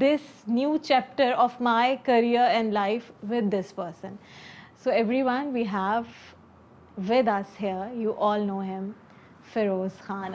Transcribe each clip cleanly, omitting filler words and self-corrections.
this new chapter of my career and life with this person. So everyone, we have with us here, you all know him, Feroz Khan.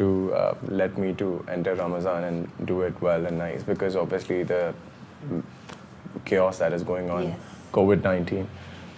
to let me to enter Ramadan and do it well and nice, because obviously the chaos that is going on, Yes. COVID-19,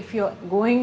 if you're going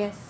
Yes.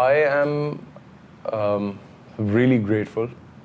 I am really grateful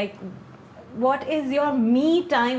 like what is your me time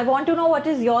I want to know what is your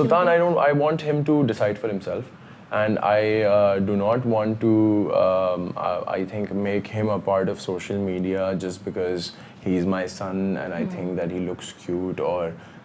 Sultan, I want him to decide for himself, and I do not want to I think make him a part of social media just because he's my son and I think that he looks cute or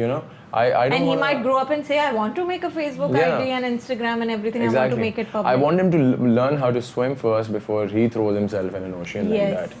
you know I don't And he wanna, might grow up and say I want to make a Facebook Yeah. ID and Instagram and everything. I want exactly to make it public. I want him to learn how to swim first before he throws himself in an ocean like Yes. that.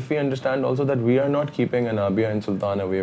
If we understand also that we are not keeping Anabia and Sultan away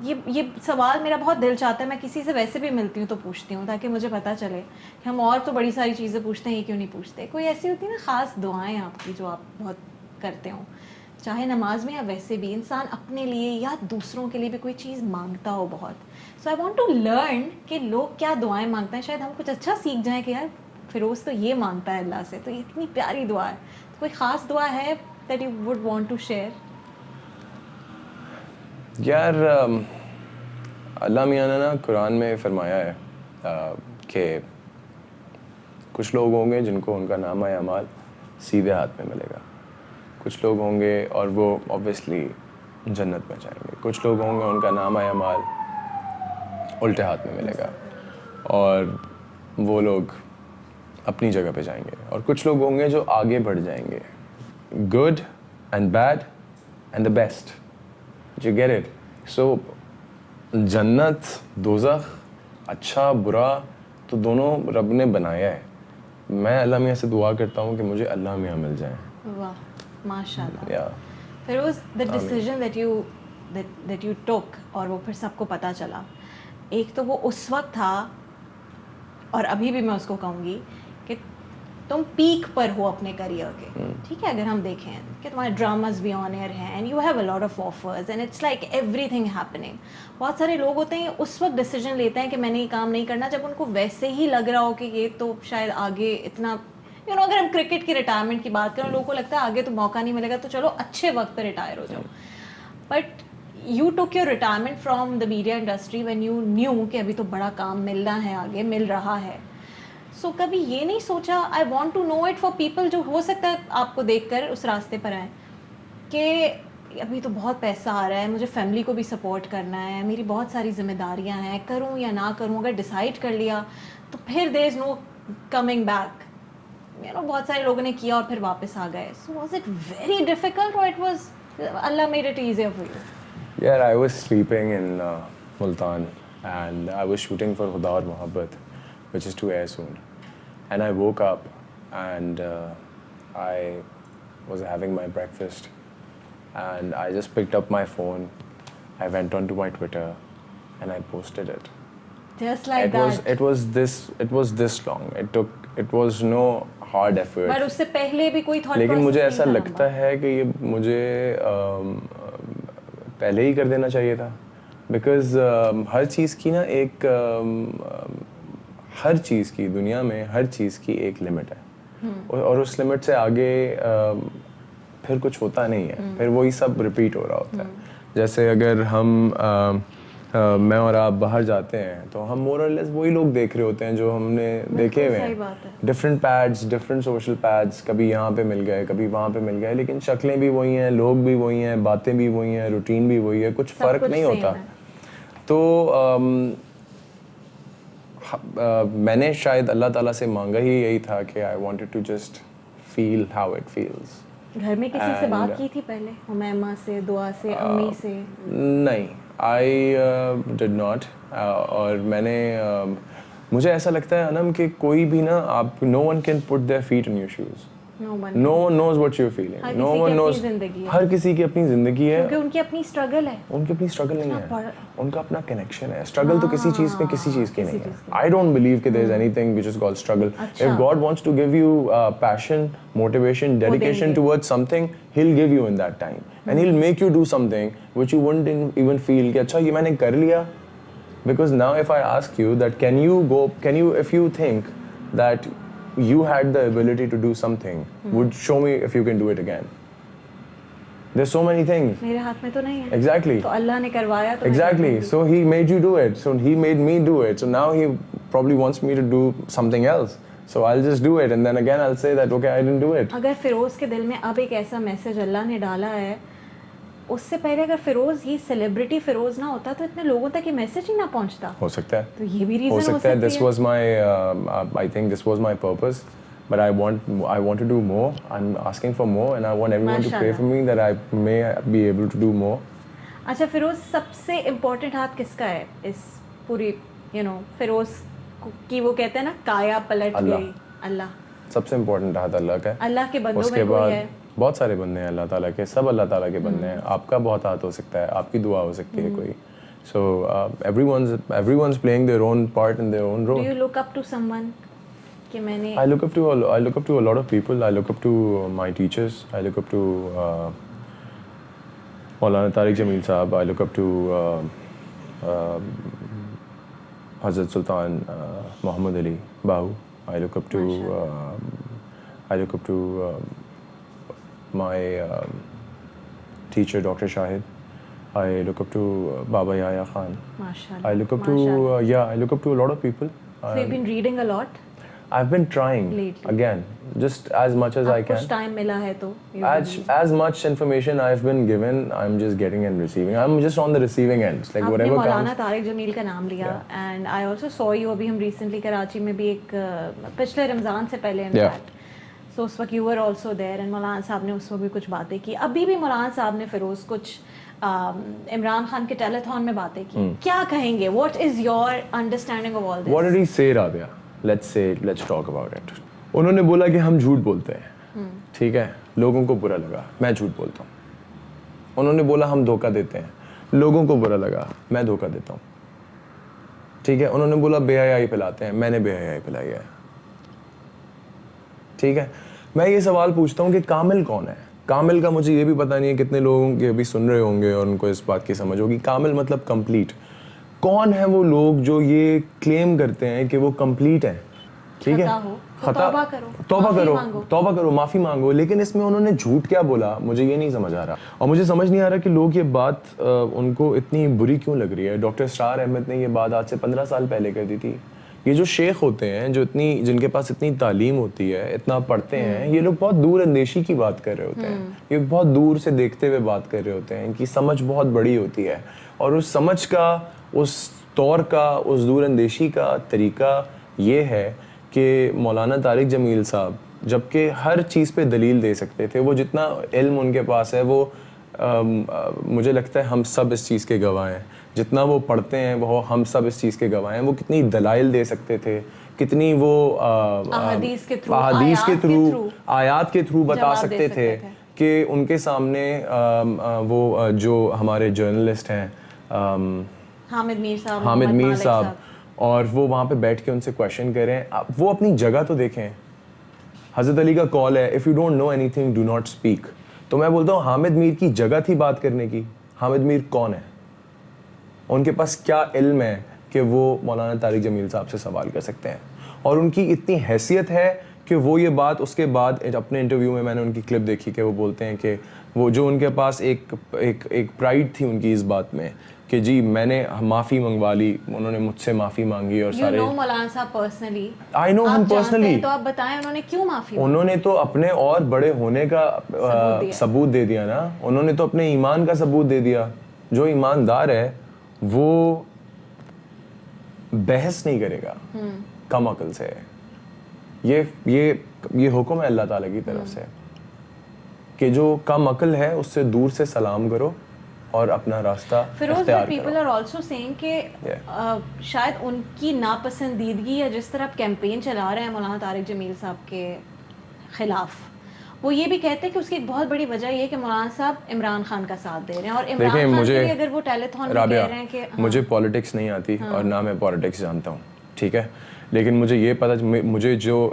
یہ سوال میرا بہت دل چاہتا ہے, میں کسی سے ویسے بھی ملتی ہوں تو پوچھتی ہوں تاکہ مجھے پتہ چلے کہ ہم اور تو بڑی ساری چیزیں پوچھتے ہیں, یہ کیوں نہیں پوچھتے. کوئی ایسی ہوتی ہے نا خاص دعائیں آپ کی جو آپ بہت کرتے ہوں, چاہے نماز میں یا ویسے بھی, انسان اپنے لیے یا دوسروں کے لیے بھی کوئی چیز مانگتا ہو بہت. سو آئی وانٹ ٹو لرن کہ لوگ کیا دعائیں مانگتے ہیں, شاید ہم کچھ اچھا سیکھ جائیں کہ یار فیروز تو یہ مانگتا ہے اللہ سے, تو یہ اتنی پیاری دعا ہے. کوئی خاص دعا ہے that you would want to share? یار اللہ میاں نے نا قرآن میں فرمایا ہے کہ کچھ لوگ ہوں گے جن کو ان کا نامہ اعمال سیدھے ہاتھ میں ملے گا, کچھ لوگ ہوں گے اور وہ اوبویسلی جنت میں جائیں گے, کچھ لوگ ہوں گے ان کا نامہ اعمال الٹے ہاتھ میں ملے گا اور وہ لوگ اپنی جگہ پہ جائیں گے, اور کچھ لوگ ہوں گے جو آگے بڑھ جائیں گے, good and bad and the best. You get it? So جنت دوزخ, اچھا برا تو دونوں رب نے بنایا ہے. میں اللہ میاں سے دعا کرتا ہوں کہ مجھے اللہ میاں مل جائیں. واہ ماشاء اللہ. یا Feroz, the decision that you took اور وہ پھر سب کو پتہ چلا, ایک تو وہ اس وقت تھا اور ابھی بھی میں اس کو کہوں گی کہ تم پیک پر ہو اپنے کریئر کے, ٹھیک ہے, اگر ہم دیکھیں کہ تمہارے ڈراماز بھی آن ایئر ہیں and you have a lot of offers and it's like everything happening. بہت سارے لوگ ہوتے ہیں اس وقت ڈیسیجن لیتے ہیں کہ میں نے یہ کام نہیں کرنا جب ان کو ویسے ہی لگ رہا ہو کہ یہ تو شاید آگے اتنا اگر ہم کرکٹ کی ریٹائرمنٹ کی بات کریں, لوگوں کو لگتا ہے آگے تو موقع نہیں ملے گا تو چلو اچھے وقت پہ ریٹائر ہو جاؤ. بٹ یو ٹوک your retirement from the media industry when you new کہ ابھی تو بڑا کام ملنا ہے, آگے مل رہا ہے. سو کبھی یہ نہیں سوچا, I want to know it for people جو ہو سکتا ہے آپ کو دیکھ کر اس راستے پر آئیں, کہ ابھی تو بہت پیسہ آ رہا ہے, مجھے فیملی کو بھی سپورٹ کرنا ہے, میری بہت ساری ذمہ داریاں ہیں, کروں یا نہ کروں, اگر ڈیسائڈ کر لیا تو پھر دیر از نو کمنگ بیک. بہت سارے لوگوں نے کیا اور پھر واپس آ گئے. So was it very difficult اور it was Allah made it easier for you? یار I was sleeping in Multan and I was shooting for Khuda Aur محبت which is to air soon. And I woke up and I was having my breakfast and I just picked up my phone. I went onto my Twitter and I posted it. Just like that. It was this long. It was no hard effort. But اس سے پہلے بھی کوئی thought process لیکن مجھے ایسا نہیں لگتا ہے کہ یہ مجھے پہلے ہی کر دینا چاہیے تھا, بیکاز ہر چیز کی نا ایک ہر چیز کی دنیا میں ہر چیز کی ایک لمٹ ہے, اور اس لمٹ سے آگے پھر کچھ ہوتا نہیں ہے, پھر وہی سب ریپیٹ ہو رہا ہوتا ہے. جیسے اگر ہم میں اور آپ باہر جاتے ہیں تو ہم مور اور لیس وہی لوگ دیکھ رہے ہوتے ہیں جو ہم نے دیکھے ہوئے ہیں, different pads, different social pads, کبھی یہاں پہ مل گئے کبھی وہاں پہ مل گئے, لیکن شکلیں بھی وہی ہیں, لوگ بھی وہی ہیں, باتیں بھی وہی ہیں, روٹین بھی وہی ہے, کچھ فرق نہیں ہوتا. تو میں نے شاید اللہ تعالیٰ سے مانگا ہی یہی تھا کہ I wanted to just feel how it feels. گھر میں کسی سے بات کی تھی پہلے, حمیمہ سے, دعا سے, امی سے؟ نہیں, آئی ڈڈ ناٹ. اور میں نے مجھے ایسا لگتا ہے انم کہ کوئی بھی نا آپ, no one can put their feet in your shoes, no one knows what you're feeling, no one knows. ہر کسی کی اپنی زندگی ہے, کیونکہ ان کی اپنی اسٹرگل ہے. ان کی اپنی اسٹرگل نہیں ہے, ان کا اپنا کنیکشن ہے. اسٹرگل تو کسی چیز میں کسی چیز کی نہیں ہے. I don't believe that there is anything which is called struggle. If God wants to give you passion, motivation, dedication towards something, He'll give you in that time, and He'll make you do something which you wouldn't even feel کہ اچھا یہ میں نے کر لیا. Because now if I ask you that can you if you think that you had the ability to do something, would show me if you can do it again. There's so many things. میرے ہاتھ میں تو نہیں ہے. Exactly. تو اللہ نے کروایا تو exactly. So he made you do it. So he made me do it. So now he probably wants me to do something else. So I'll just do it and then again I'll say that okay I didn't do it. اگر فیروز کے دل میں اب ایک ایسا message اللہ نے ڈالا ہے, اس سے پہلے اگر فیروز یہ سیلیبریٹی فیروز نہ ہوتا تو اتنے لوگوں تک یہ میسج ہی نہ پہنچتا. ہو سکتا ہے, تو یہ بھی ریزن ہو سکتا ہے. This was my I think this was my purpose, but I want to do more. I'm asking for more and I want everyone to pray for me that I may be able to do more. اچھا فیروز, سب سے important ہاتھ کس کا ہے اس پوری فیروز کی, وہ کہتے ہیں نا کایا پلٹ گئی؟ اللہ. سب سے امپورٹنٹ ہاتھ اللہ کا ہے. اللہ کے بندوں میں کوئی ہے؟ بہت سارے بندے ہیں اللہ تعالیٰ کے, سب اللہ تعالیٰ کے بندے ہیں. آپ کا بہت ہاتھ ہو سکتا ہے, آپ کی دعا ہو سکتی ہے کوئی, So everyone's playing their own part in their own Do role. you look up to someone کہ میں نے I look up to a lot of people. I look up to my teachers. I look up to Maulana Tariq Jameel Sahab. I look up to Hazrat Sultan Muhammad Ali Bahu. I look up to my teacher Dr. Shahid. I look up to Baba Yahya Khan. ماشاء I look up to I look up to a lot of people. So you've been reading a lot I've been trying Lately. again, just as much as I آپ کچھ can. Time ملا ہے تو As much information I've been given, I'm just getting and receiving. I'm just on the receiving end. Like آپ نے whatever مولانا comes. Tariq جمیل کا نام لیا and I also so you ابھی ہم ریسنٹلی کراچی میں بھی ایک پچھلے رمضان سے پہلے سو اس وقت you were also there and مولانا صاحب نے اس وقت بھی کچھ باتیں کی. ابھی بھی مولانا صاحب نے فیروز کچھ عمران خان کے ٹیلیتھون میں باتیں کی. کیا کہیں گے؟ What is your understanding of all this? What did he say, Rabia? Let's talk about it. انہوں نے بولا کہ ہم جھوٹ بولتے ہیں, ٹھیک ہے, لوگوں کو برا لگا, میں جھوٹ بولتا ہوں. انہوں نے بولا ہم دھوکہ دیتے ہیں, لوگوں کو برا لگا, میں دھوکہ دیتا ہوں. ٹھیک ہے. انہوں نے بولا بے حیائی پھیلاتے ہیں, میں نے بے حیائی پھیلائی ہے. ٹھیک ہے. میں یہ سوال پوچھتا ہوں کہ کامل کون ہے؟ کامل کا مجھے یہ بھی پتہ نہیں ہے کتنے لوگوں کے ابھی سن رہے ہوں گے اور ان کو اس بات کی سمجھ ہوگی. کامل مطلب کمپلیٹ. کون ہے وہ لوگ جو یہ کلیم کرتے ہیں کہ وہ کمپلیٹ ہیں؟ ٹھیک ہے, توبہ کرو, معافی مانگو. لیکن اس میں انہوں نے جھوٹ کیا بولا مجھے یہ نہیں سمجھ آ رہا, اور مجھے سمجھ نہیں آ رہا کہ لوگ یہ بات ان کو اتنی بری کیوں لگ رہی ہے. ڈاکٹر اسرار احمد نے یہ بات آج سے 15 سال پہلے کر دی تھی. یہ جو شیخ ہوتے ہیں جو جن کے پاس اتنی تعلیم ہوتی ہے, اتنا پڑھتے ہیں, یہ لوگ بہت دور اندیشی کی بات کر رہے ہوتے ہیں. یہ بہت دور سے دیکھتے ہوئے بات کر رہے ہوتے ہیں. ان کی سمجھ بہت بڑی ہوتی ہے, اور اس سمجھ کا, اس طور کا, اس دور اندیشی کا طریقہ یہ ہے کہ مولانا طارق جمیل صاحب جبکہ ہر چیز پہ دلیل دے سکتے تھے, وہ جتنا علم ان کے پاس ہے وہ مجھے لگتا ہے ہم سب اس چیز کے گواہ ہیں. جتنا وہ پڑھتے ہیں وہ ہم سب اس چیز کے گواہ ہیں. وہ کتنی دلائل دے سکتے تھے, کتنی وہ احادیث کے تھرو, آیات کے تھرو بتا سکتے تھے کہ ان کے سامنے وہ جو ہمارے جرنلسٹ ہیں حامد میر صاحب, اور وہ وہاں پہ بیٹھ کے ان سے کویشچن کریں. وہ اپنی جگہ تو دیکھیں. حضرت علی کا کال ہے if you don't know anything do not speak. تو میں بولتا ہوں حامد میر کی جگہ تھی بات کرنے کی. حامد میر کون ہے؟ ان کے پاس کیا علم ہے کہ وہ مولانا طارق جمیل صاحب سے سوال کر سکتے ہیں؟ اور ان کی اتنی حیثیت ہے کہ وہ یہ بات اس کے بعد اپنے انٹرویو میں نے ان کی کلپ دیکھی کہ وہ بولتے ہیں کہ وہ جو ان کے پاس ایک پرائڈ تھی ان کی اس بات میں کہ جی میں نے معافی منگوا لی, انہوں نے مجھ سے معافی مانگی. اور سارے مولانا صاحب پرسنلی آئی نو ہم پرسنلی, تو آپ بتائیں انہوں نے کیوں معافی؟ انہوں نے تو اپنے اور بڑے ہونے کا ثبوت دے دیا نا. انہوں نے تو اپنے ایمان کا ثبوت دے دیا. جو ایماندار ہے وہ بحث نہیں کرے گا کم عقل سے. یہ حکم ہے اللہ تعالیٰ کی طرف سے کہ جو کم عقل ہے اس سے دور سے سلام کرو اور اپنا راستہ اختیار کرو. پیپل آر آلسو سیئنگ کہ شاید ان کی ناپسندیدگی یا جس طرح کیمپین چلا رہے ہیں مولانا طارق جمیل صاحب کے خلاف, وہ یہ بھی کہتے ہیں کہ اس کی ایک بہت بڑی وجہ یہ ہے کہ مولانا صاحب عمران خان کا ساتھ دے رہے ہیں. اور عمران خان کے لیے اگر وہ ٹیلیتھون میں کہہ رہے ہیں کہ مجھے پالیٹکس نہیں آتی اور نہ میں پالیٹکس جانتا ہوں, ٹھیک ہے, لیکن مجھے یہ پتہ, مجھے جو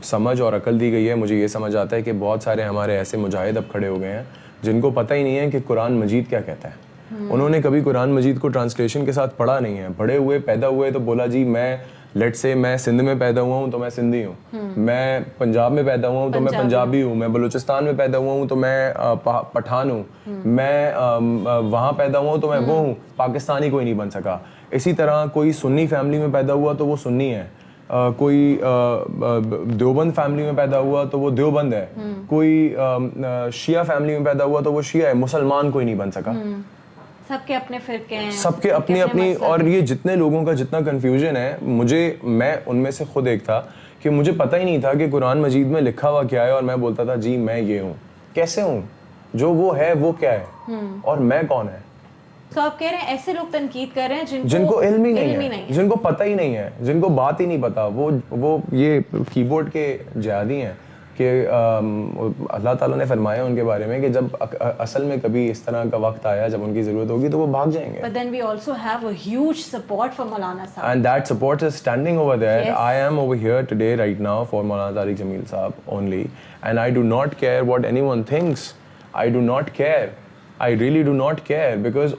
سمجھ اور عقل دی گئی ہے, مجھے یہ سمجھ آتا ہے کہ بہت سارے ہمارے ایسے مجاہد اب کھڑے ہو گئے ہیں جن کو پتہ ہی نہیں ہے کہ قرآن مجید کیا کہتا ہے. انہوں نے کبھی قرآن مجید کو ٹرانسلیشن کے ساتھ پڑھا نہیں ہے. بڑے ہوئے, پیدا ہوئے تو بولا جی میں لیٹ سے میں سندھ میں پیدا ہوا ہوں تو میں سندھی ہوں, میں پنجاب میں پیدا ہوا ہوں تو میں پنجابی ہوں, میں بلوچستان میں پیدا ہوا ہوں تو میں پٹھان ہوں, میں وہاں پیدا ہوا ہوں تو میں وہ ہوں, پاکستانی کوئی نہیں بن سکا. اسی طرح کوئی سنی فیملی میں پیدا ہوا تو وہ سنی ہے, کوئی دیوبند فیملی میں پیدا ہوا تو وہ دیوبند ہے, کوئی شیعہ فیملی میں پیدا ہوا تو وہ شیعہ ہے, مسلمان کوئی نہیں بن سکا. سب کے اپنے فرقے ہیں, سب کے اپنی اپنی. اور یہ جتنے لوگوں کا جتنا کنفیوژن ہے, میں ان میں سے خود ایک تھا کہ مجھے پتہ ہی نہیں تھا کہ قرآن مجید میں لکھا ہوا کیا ہے, اور میں بولتا تھا جی میں یہ ہوں. کیسے ہوں؟ جو وہ ہے وہ کیا ہے اور میں کون ہے؟ تو آپ کہہ رہے ہیں ایسے لوگ تنقید کر رہے ہیں جن کو علم ہی نہیں ہے, جن کو پتہ ہی نہیں ہے, جن کو بات ہی نہیں پتا. وہ یہ کی بورڈ کے جہادی ہیں, کہ اللہ تعالیٰ نے فرمایا ان کے بارے میں کہ جب اصل میں کبھی اس طرح کا وقت آیا جب ان کی ضرورت ہوگی تو وہ بھاگ جائیں گے. But then we also have a huge support for Maulana Sahab. And that support is standing over there. Yes. I am over here today right now for Maulana Tariq Jameel Sahab only, and I do not care what anyone thinks. I do not care. I really do not care because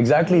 Exactly,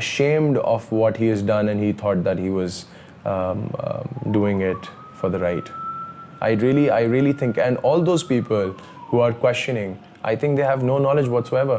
ashamed of what he has done, and he thought that he was doing it for the right. I really think, and all those people who are questioning, I think they have no knowledge whatsoever.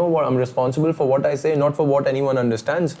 know what I'm responsible for what I say, not for what anyone understands.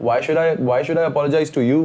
Why should I apologize to you?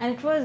And it was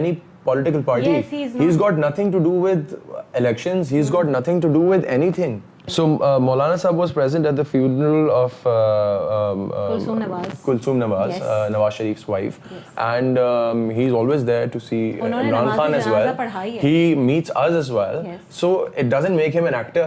any political party. Yes, he's got nothing to do with elections. He's got nothing to do with anything. So Maulana Sahab was present at the funeral of Kulsum Nawaz, yes. Nawaz Sharif's wife, yes. And he's always there to see Imran Khan as well. He meets us as well. Yes. So it doesn't make him an actor.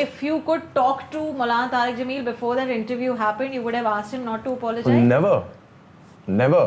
If you could talk to Maulana Tariq Jameel before that interview happened, you would have asked him not to apologize? Never.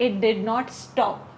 it did not stop.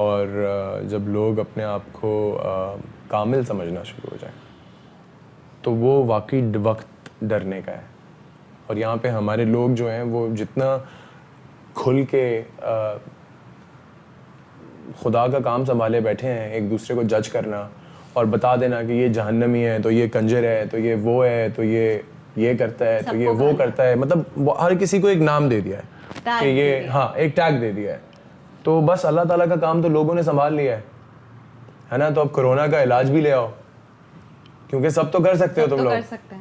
اور جب لوگ اپنے آپ کو کامل سمجھنا شروع ہو جائیں تو وہ واقعی وقت ڈرنے کا ہے. اور یہاں پہ ہمارے لوگ جو ہیں وہ جتنا کھل کے خدا کا کام سنبھالے بیٹھے ہیں, ایک دوسرے کو جج کرنا اور بتا دینا کہ یہ جہنمی ہے تو یہ کنجر ہے تو یہ وہ ہے تو یہ کرتا ہے تو یہ وہ کرتا ہے, مطلب ہر کسی کو ایک نام دے دیا ہے کہ یہ, ہاں ایک ٹیگ دے دیا ہے. تو بس اللہ تعالیٰ کا کام تو لوگوں نے سنبھال لیا ہے نا. تو اب کرونا کا علاج بھی لے آؤ کیونکہ سب تو کر سکتے ہو تم لوگ.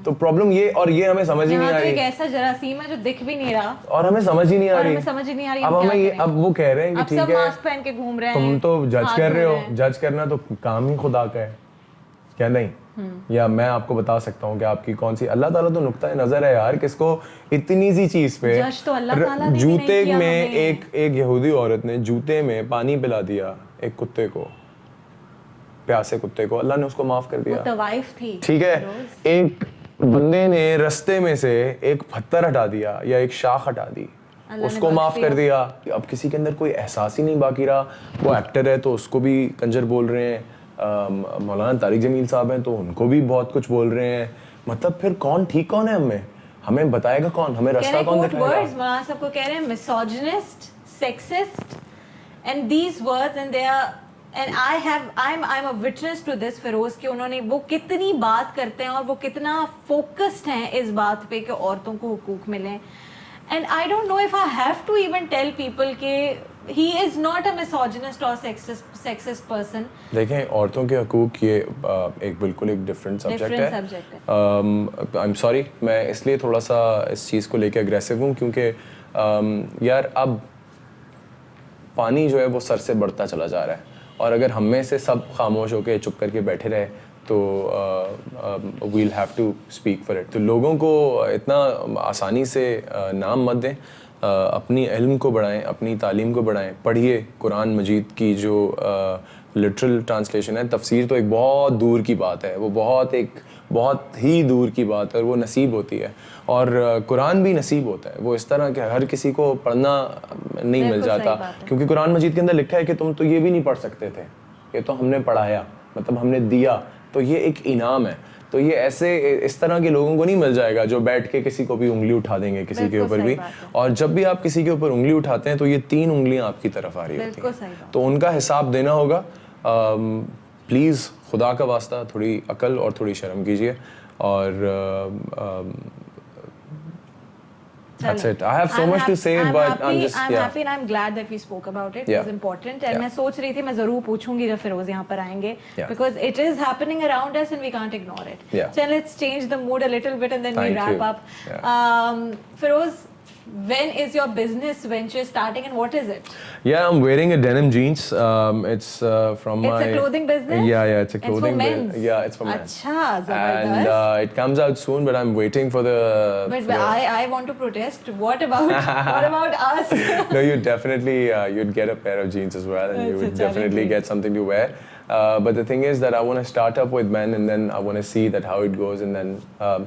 تو پرابلم یہ, اور یہ ہمیں سمجھ ہی نہیں آ رہی, ایک ایسا جراثیم ہے جو دکھ بھی نہیں رہا اور ہمیں سمجھ ہی نہیں آ رہی. اب ہمیں اب وہ کہہ رہے ہیں کہ ٹھیک ہے ماسک پہن کے گھوم رہے ہیں, تم تو جج کر رہے ہو, جج کرنا تو کام ہی خدا کا ہے کیا نہیں. یا میں آپ کو بتا سکتا ہوں کہ آپ کی کون سی, اللہ تعالیٰ تو نقطۂ نظر ہے یار, کس کو اتنی سی چیز پہ جوتے میں ایک یہودی عورت نے جوتے میں پانی پلا دیا ایک کتے کو, پیاسے کتے کو, اللہ نے اس کو معاف کر دیا. ٹھیک ہے, ایک بندے نے رستے میں سے ایک پتھر ہٹا دیا یا ایک شاخ ہٹا دی, اس کو معاف کر دیا. اب کسی کے اندر کوئی احساس ہی نہیں باقی رہا. وہ ایکٹر ہے تو اس کو بھی کنجر بول رہے ہیں, مولانا طارق جمیل صاحب ہیں تو ان کو بھی بہت کچھ بول رہے ہیں. مطلب پھر کون ٹھیک کون ہے, ہمیں بتائے گا کون, ہمیں راستہ کون دکھائے گا. مولانا صاحب کو کہہ رہے ہیں misogynist, sexist and these words and they are and I'm a witness to this Feroz, کہ انہوں نے وہ کتنی بات کرتے ہیں اور وہ کتنا فوکسڈ ہیں اس بات پہ کہ عورتوں کو حقوق ملیں. And I don't know if I have to even tell people کہ he is not a misogynist or sexist person. دیکھیں عورتوں کے حقوق یہ ایک بالکل ایک ڈفرینٹ سبجیکٹ ہے. I'm sorry, میں اس لیے تھوڑا سا اس چیز کو لے کے اگریسو ہوں کیونکہ یار اب پانی جو ہے وہ سر سے بڑھتا چلا جا رہا ہے, اور اگر ہم میں سے سب خاموش ہو کے چپ کر کے بیٹھے رہے تو we'll have to speak for it. تو لوگوں کو اتنا آسانی سے نام مت دیں, اپنی علم کو بڑھائیں, اپنی تعلیم کو بڑھائیں, پڑھیے قرآن مجید کی جو لٹرل ٹرانسلیشن ہے. تفسیر تو ایک بہت دور کی بات ہے, وہ بہت ہی دور کی بات ہے, اور وہ نصیب ہوتی ہے. اور قرآن بھی نصیب ہوتا ہے, وہ اس طرح کہ ہر کسی کو پڑھنا نہیں مل جاتا, کیونکہ قرآن مجید کے اندر لکھا ہے کہ تم تو یہ بھی نہیں پڑھ سکتے تھے, یہ تو ہم نے پڑھایا, مطلب ہم نے دیا, تو یہ ایک انعام ہے. تو یہ ایسے اس طرح کے لوگوں کو نہیں مل جائے گا جو بیٹھ کے کسی کو بھی انگلی اٹھا دیں گے کسی کے اوپر بھی. اور جب بھی آپ کسی کے اوپر انگلی اٹھاتے ہیں تو یہ 3 انگلیاں آپ کی طرف آ رہی ہوتی ہیں, تو ان کا حساب دینا ہوگا. پلیز خدا کا واسطہ تھوڑی عقل اور تھوڑی شرم کیجیے. اور that's it. I have so much to say, but I'm happy and I'm glad that we spoke about it. It was important. And میں سوچ رہی تھی میں ضرور پوچھوں گی جب فیروز یہاں پر آئیں گے, because it is happening around us and we can't ignore it. So let's change the mood a little bit and then we wrap up. Feroz, when is your business venture starting and what is it? Yeah, I'm wearing a denim jeans. It's from my... It's a clothing business? Yeah, it's a clothing business. It's for men's? Yeah, it's for men's. Achha, zabardast. And it comes out soon, but I'm waiting for the... But I want to protest. What about us? No, you definitely, you'd get a pair of jeans as well, and you would definitely get something to wear. But the thing is that I want to start up with men and then I want to see that how it goes and then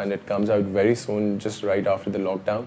and it comes out very soon, just right after the lockdown.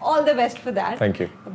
all the best for that. Thank you.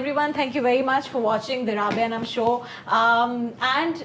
Everyone, thank you very much for watching the Rabia Anam show. And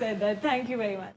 said that. Thank you very much.